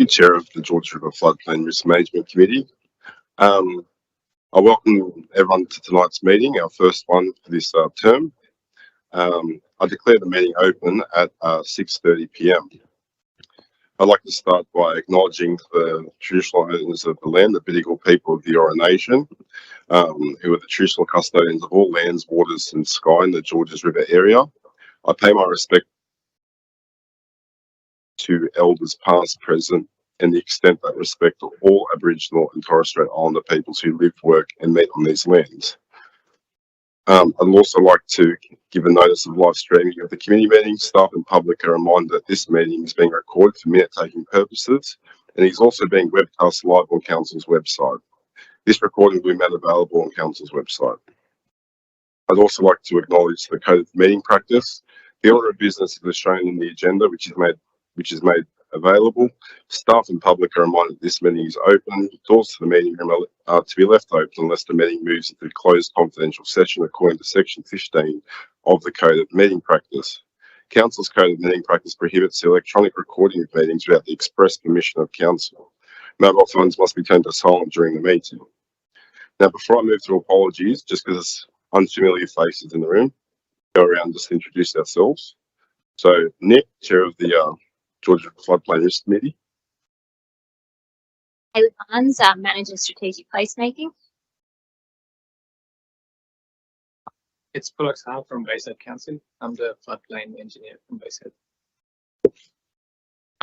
Chair of the George River Floodplain Risk Management Committee. I welcome everyone to tonight's meeting, our first one for this term. I declare the meeting open at 6:30 p.m. I'd like to start by acknowledging the traditional owners of the land, the Bidjigal people of the Eora Nation, who are the traditional custodians of all lands, waters and sky in the Georges River area. I pay my respect to elders past, present, and the extent that respect to all Aboriginal and Torres Strait Islander peoples who live, work and meet on these lands. I'd also like to give a notice of live streaming of the committee meeting. Staff and public are reminded that this meeting is being recorded for minute-taking purposes and is also being webcast live on Council's website. This recording will be made available on Council's website. I'd also like to acknowledge the Code of Meeting Practice. The order of business is shown in the agenda, which is made available. Staff and public are reminded that this meeting is open. Doors to the meeting room are to be left open unless the meeting moves into a closed confidential session according to section 15 of the Code of Meeting Practice. Council's Code of Meeting Practice prohibits the electronic recording of meetings without the express permission of Council. Mobile phones must be turned to silent during the meeting. Now, before I move to apologies, just because it's unfamiliar faces in the room, go around just introduce ourselves. So, Nick, Chair of the George River Floodplain Risk Committee. Hayley Barnes, Manager Strategic Placemaking. It's Pulak Saab from Bayside Council. I'm the floodplain engineer from Bayside.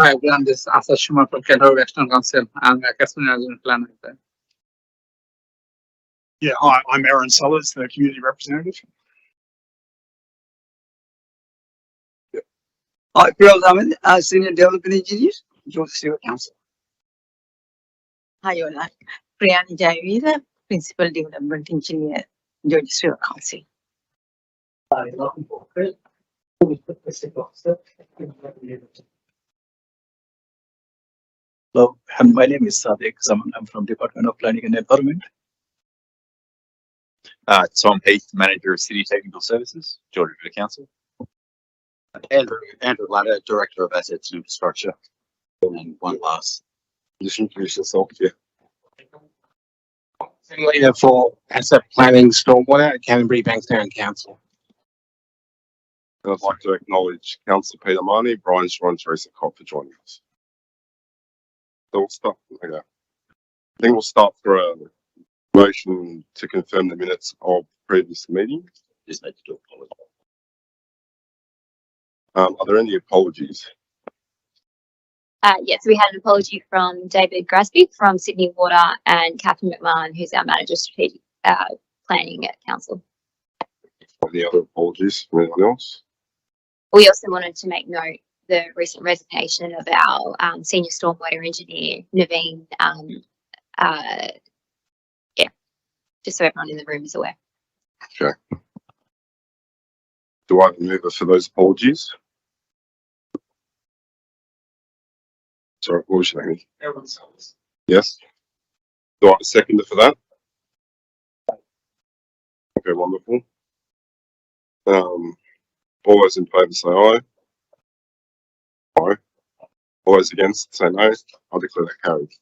Hi everyone, this is Asad Shumar from Kellogg's Western Council. I'm a customer management planner. Yeah, hi, I'm Aaron Sellers, the community representative. Hi, Firoz Ahmed, Senior Development Engineer, George River Council. Hi, Ola. Priyani Jaivira, Principal Development Engineer, George River Council. Hello, my name is Sadiq Zaman. I'm from Department of Planning and Environment. Tom Heath, Manager of City Technical Services, George River Council. Andrew Ladder, Director of Assets and Infrastructure. And one last. Just introduce yourself, yeah. Team leader for asset planning, stormwater, Canterbury Bankstown Council. And I'd like to acknowledge Councillor Peter Marnie, Brian Sharon, Teresa Cobb for joining us. So we'll start. Okay. I think we'll start for a motion to confirm the minutes of previous meeting. Just need to do apologize. Are there any apologies? Yes, we had an apology from David Grasby from Sydney Water and Catherine McMahon, who's our Manager Strategic Planning at Council. Any other apologies from anyone else? We also wanted to make note the recent resignation of our Senior Stormwater Engineer, Naveen. Just so everyone in the room is aware. Okay. Do I have a mover for those apologies? Sorry, what was your name? Aaron Sellers. Yes. Do I have a seconder for that? Okay, wonderful. All those in favour say aye. Aye. All those against say no. I declare that carried.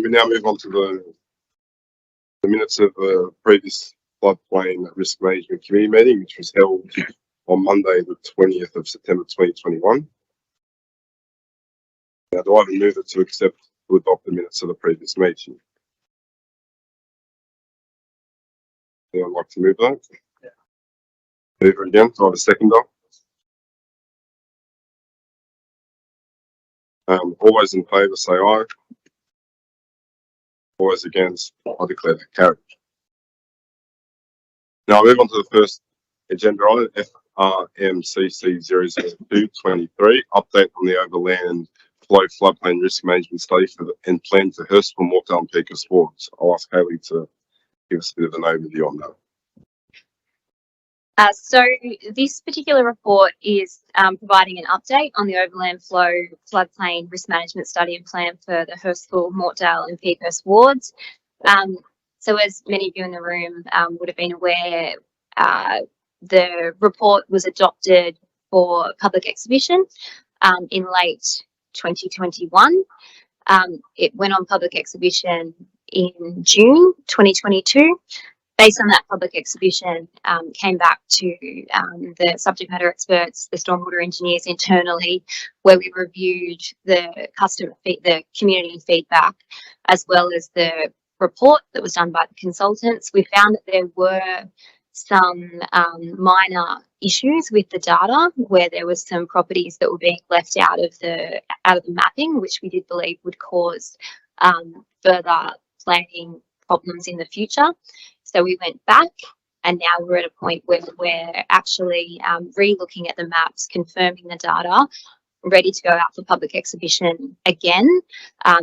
We now move on to the minutes of the previous Floodplain Risk Management Committee meeting, which was held on Monday, the 20th of September 2021. Now, do I have a mover to adopt the minutes of the previous meeting? I'd like to move that. Yeah. Mover again. Do I have a seconder? All those in favour say aye. All those against, I declare that carried. Now I move on to the first agenda item, FRMCC 00223, update on the Overland Flow Floodplain Risk Management Study and plan for Hurstville, Mortdale and Pecos wards. I'll ask Hayley to give us a bit of an overview on that. So this particular report is providing an update on the Overland Flow Floodplain Risk Management Study and Plan for the Hurstville, Mortdale and Pecos wards. So as many of you in the room would have been aware, the report was adopted for public exhibition in late 2021. It went on public exhibition in June 2022. Based on that public exhibition, came back to the subject matter experts, the stormwater engineers internally, where we reviewed the the community feedback, as well as the report that was done by the consultants. We found that there were some minor issues with the data, where there was some properties that were being left out of the mapping, which we did believe would cause further planning problems in the future. So we went back, and now we're at a point where we're actually re-looking at the maps, confirming the data, ready to go out for public exhibition again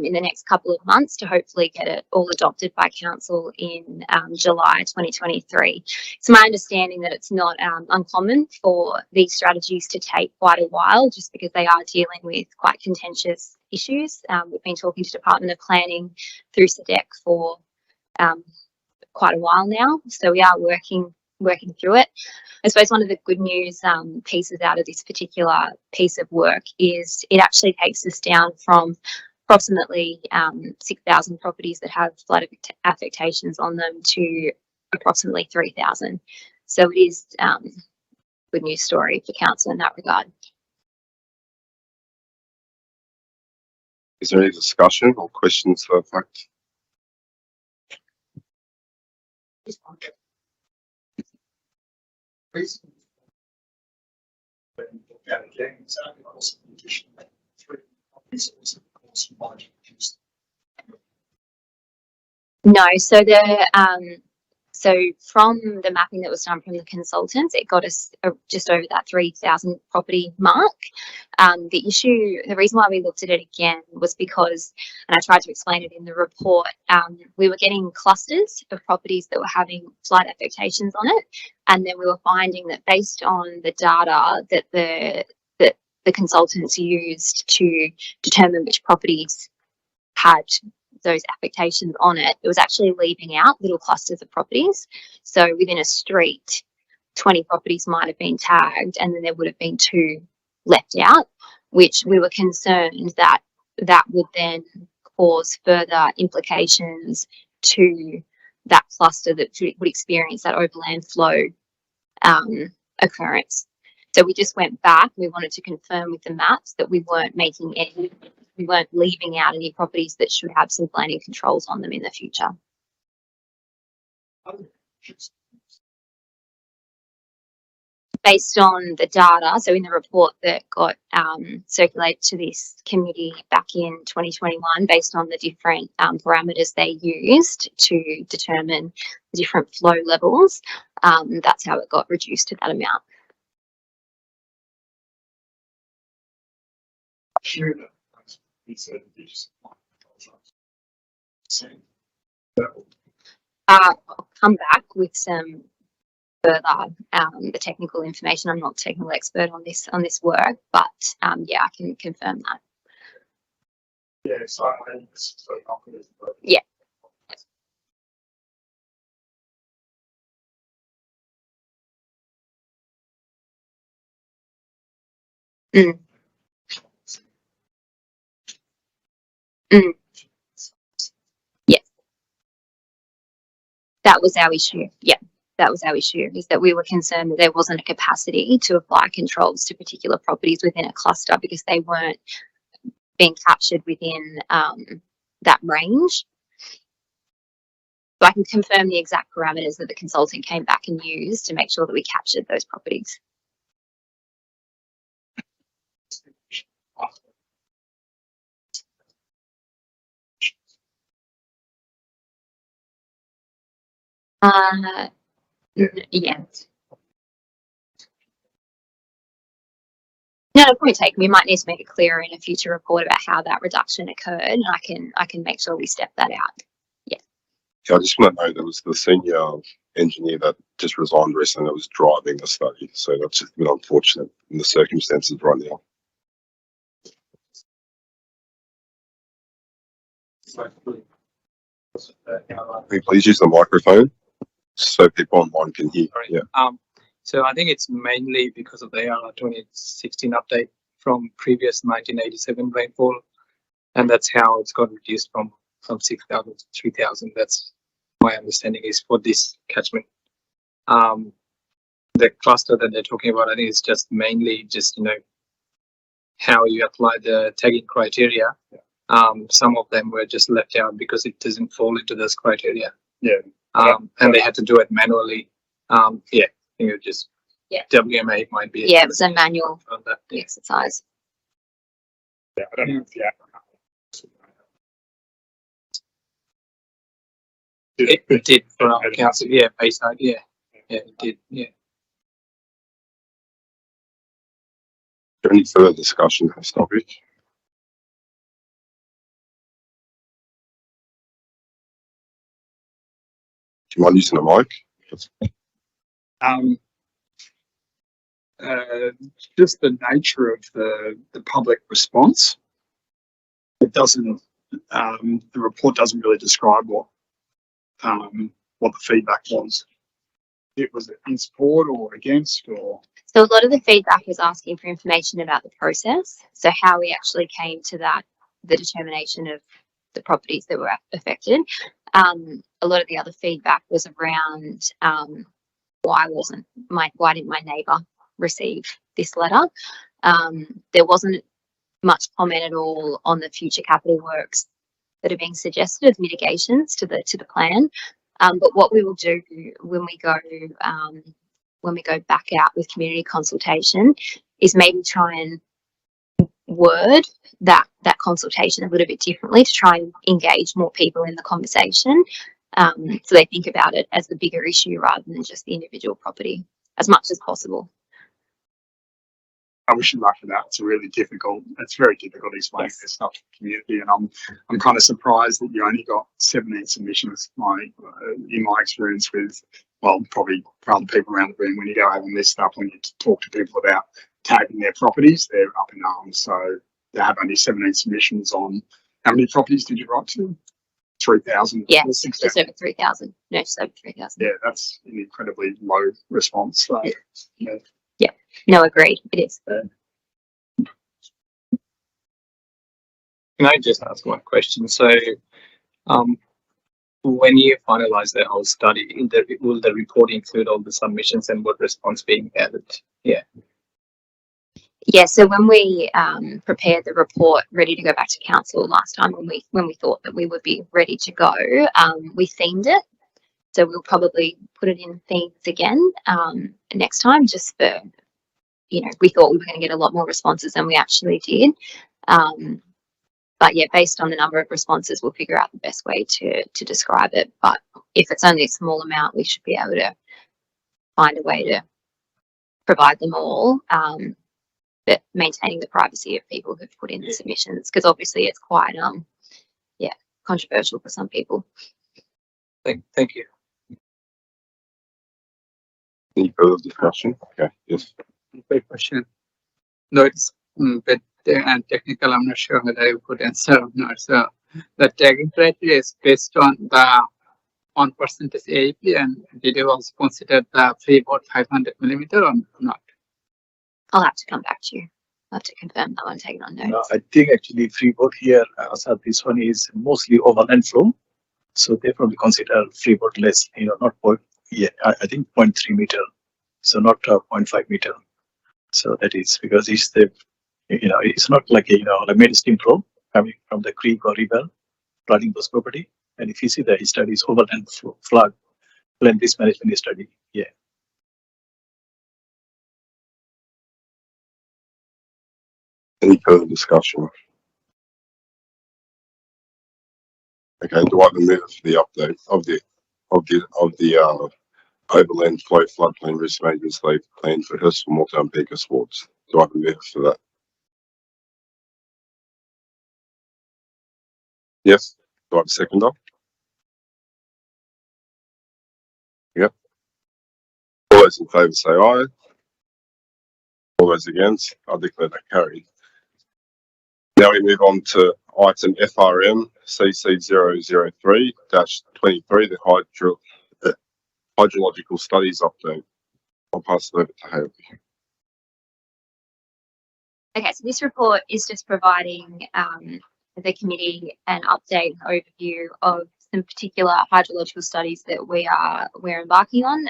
in the next couple of months to hopefully get it all adopted by council in July 2023. It's my understanding that it's not uncommon for these strategies to take quite a while, just because they are dealing with quite contentious issues. We've been talking to Department of Planning through SEDEC for quite a while now, so we are working through it. I suppose one of the good news pieces out of this particular piece of work is it actually takes us down from approximately 6,000 properties that have flood affectations on them to approximately 3,000. So it is a good news story for council in that regard. Is there any discussion or questions to that fact? No, so from the mapping that was done from the consultants, it got us just over that 3,000 property mark. The reason why we looked at it again was because, and I tried to explain it in the report, we were getting clusters of properties that were having flood affectations on it, and then we were finding that based on the data that the consultants used to determine which properties had those affectations on it, it was actually leaving out little clusters of properties. So within a street, 20 properties might have been tagged, and then there would have been 2 left out, which we were concerned that would then cause further implications to that cluster that would experience that overland flow occurrence. So we just went back. We wanted to confirm with the maps that we weren't leaving out any properties that should have some planning controls on them in the future. Based on the data, so in the report that got circulated to this committee back in 2021, based on the different parameters they used to determine the different flow levels, that's how it got reduced to that amount. I'll come back with some further the technical information. I'm not a technical expert on this work, but yeah, I can confirm that. Yeah, so yeah. Mm. Mm. Yes. That was our issue. Yeah. That was our issue, is that we were concerned that there wasn't a capacity to apply controls to particular properties within a cluster because they weren't being captured within that range. So I can confirm the exact parameters that the consultant came back and used to make sure that we captured those properties. Yeah. No, point taken. We might need to make it clearer in a future report about how that reduction occurred, and I can make sure we step that out. Yeah. Yeah, I just want to know there was the senior engineer that just resigned recently that was driving the study, so that's just been unfortunate in the circumstances right now. Can you please use the microphone so people online can hear? Sorry. Yeah. So I think it's mainly because of the AR 2016 update from previous 1987 rainfall, and that's how it's got reduced from 6,000 to 3,000. That's my understanding is for this catchment. The cluster that they're talking about, I think, is just mainly just how you apply the tagging criteria. Some of them were just left out because it doesn't fall into this criteria. Yeah. And they had to do it manually. I think it just WMA might be. Yeah, it was a manual on that. exercise. Yeah, I don't know if the It did for our council. Yeah, Bayside. Yeah, it did. Yeah. Is there any further discussion on this topic? Do you mind using the mic? just the nature of the public response. It doesn't. The report doesn't really describe what the feedback was. It was in support or against, or So a lot of the feedback was asking for information about the process. So how we actually came to the determination of the properties that were affected. A lot of the other feedback was around why didn't my neighbour receive this letter? There wasn't much comment at all on the future capital works that are being suggested as mitigations to the plan. But what we will do when we go back out with community consultation is maybe try and word that consultation a little bit differently to try and engage more people in the conversation, so they think about it as the bigger issue rather than just the individual property as much as possible. I wish you luck for that. It's very difficult explaining this stuff to the community, and I'm kind of surprised that you only got 17 submissions. In my experience with, probably for other people around the room, when you go over this stuff, when you talk to people about tagging their properties, they're up in arms. So they have only 17 submissions on how many properties did you write to? 3,000. Yeah, just over 3,000. No, just over 3,000. Yeah, that's an incredibly low response. So, yeah. No, agreed. It is. Can I just ask one question? So, when you finalize the whole study, will the report include all the submissions and what response being added? Yeah. Yeah, so when we prepared the report ready to go back to council last time, when we thought that we would be ready to go, we themed it. So we'll probably put it in themes again next time, just for, we thought we were going to get a lot more responses than we actually did. But yeah, based on the number of responses, we'll figure out the best way to describe it. But if it's only a small amount, we should be able to find a way to provide them all. But maintaining the privacy of people who've put in the submissions, because obviously it's quite controversial for some people. Thank you. Any further discussion? Okay, yes. Quick question. No, it's a bit and technical. I'm not sure whether I could answer or not. So the tagging criteria is based on the percentage AAP, and did you also consider the freeboard 500 millimeter or not? I'll have to come back to you. I'll have to confirm that one, take it on notes. I think actually freeboard here, so this one is mostly overland flow. So therefore we consider freeboard less, not I think 0.3 meter. So not 0.5 meter. So that is because it's it's not like a mainstream flow coming from the creek or river flooding those property. And if you see the study is overland flood risk management study. Yeah. Any further discussion? Okay, do I have a move for the update of the overland flow floodplain risk management plan for Hurstville, Mortown, Pecos wards? Do I have a move for that? Yes. Do I have a seconder? Yep. All those in favour say aye. All those against, I declare that carried. Now we move on to item FRM CC003-23, the hydrological studies update. I'll pass it over to Haley. Okay, so this report is just providing the committee an update and overview of some particular hydrological studies that we're embarking on.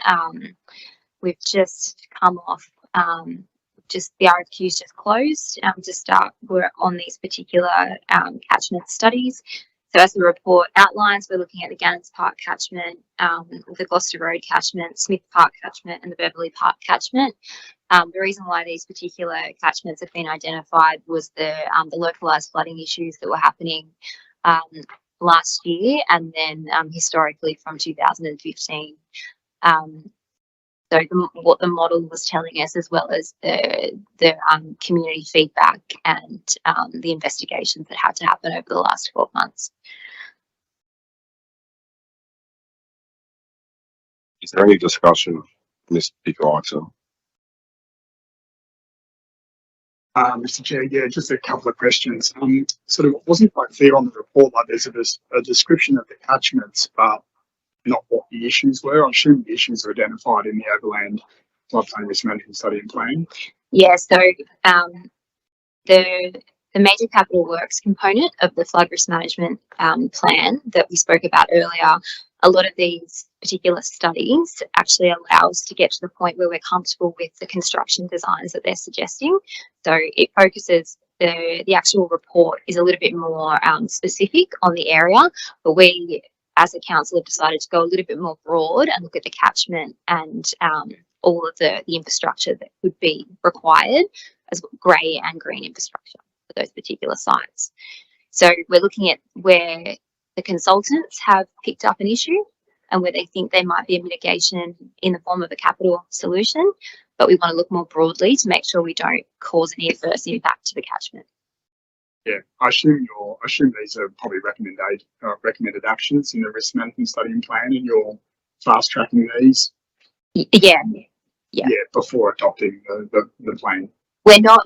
We've just come off just the RFQ's just closed to start work on these particular catchment studies. So as the report outlines, we're looking at the Gannons Park catchment, the Gloucester Road catchment, Smith Park catchment, and the Beverley Park catchment. The reason why these particular catchments have been identified was the localised flooding issues that were happening last year, and then historically from 2015. So what the model was telling us, as well as the community feedback and the investigations that had to happen over the last 12 months. Is there any discussion on this particular item? Mr. Chair, yeah, just a couple of questions. Sort of wasn't quite clear on the report, like there's a description of the catchments, but not what the issues were. I assume the issues are identified in the Overland Floodplain Risk Management Study and Plan. Yeah, so the major capital works component of the flood risk management plan that we spoke about earlier, a lot of these particular studies actually allow us to get to the point where we're comfortable with the construction designs that they're suggesting. So it focuses, the actual report is a little bit more specific on the area, but we as a council have decided to go a little bit more broad and look at the catchment and all of the infrastructure that would be required as grey and green infrastructure for those particular sites. So we're looking at where the consultants have picked up an issue and where they think there might be a mitigation in the form of a capital solution, but we want to look more broadly to make sure we don't cause any adverse impact to the catchment. Yeah, I assume these are probably recommended actions in the risk management study and plan, and you're fast tracking these. Yeah. Before adopting the plan. We're not,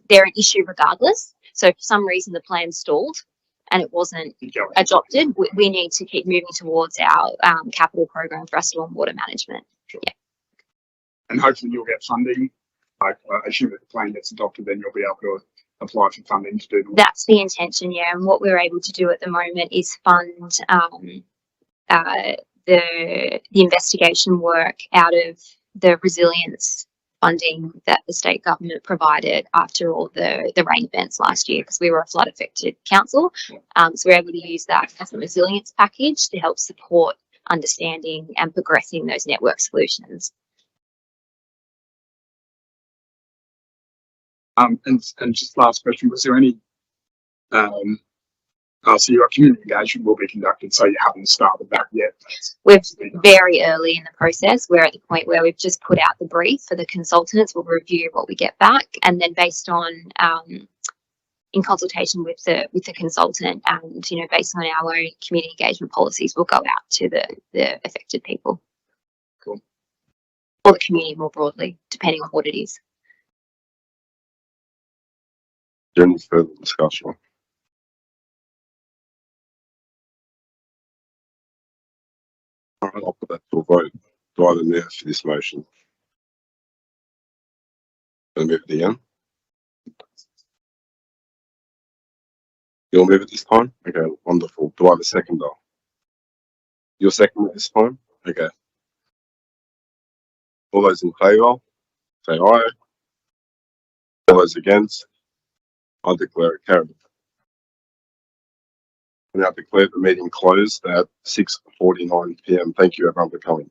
they're an issue regardless. So if for some reason the plan stalled and it wasn't adopted, we need to keep moving towards our capital program for our stormwater management. Sure. Yeah. And hopefully you'll get funding. I assume that the plan gets adopted, then you'll be able to apply for funding to do. That's the intention, yeah. And what we're able to do at the moment is fund the investigation work out of the resilience funding that the state government provided after all the rain events last year, because we were a flood affected council. So we're able to use that as a resilience package to help support understanding and progressing those network solutions. And just last question, was there any so your community engagement will be conducted, so you haven't started that yet? We're very early in the process. We're at the point where we've just put out the brief for the consultants. We'll review what we get back, and then based on in consultation with the consultant and based on our own community engagement policies, we'll go out to the affected people. Cool. Or the community more broadly, depending on what it is. Is there any further discussion? All right, I'll put that to a vote. Do I have a move for this motion? Gonna move it again? You'll move it this time? Okay, wonderful. Do I have a seconder? You'll second it this time? Okay. All those in favour, say aye. All those against, I declare it carried. I now declare the meeting closed at 6:49 p.m. Thank you everyone for coming.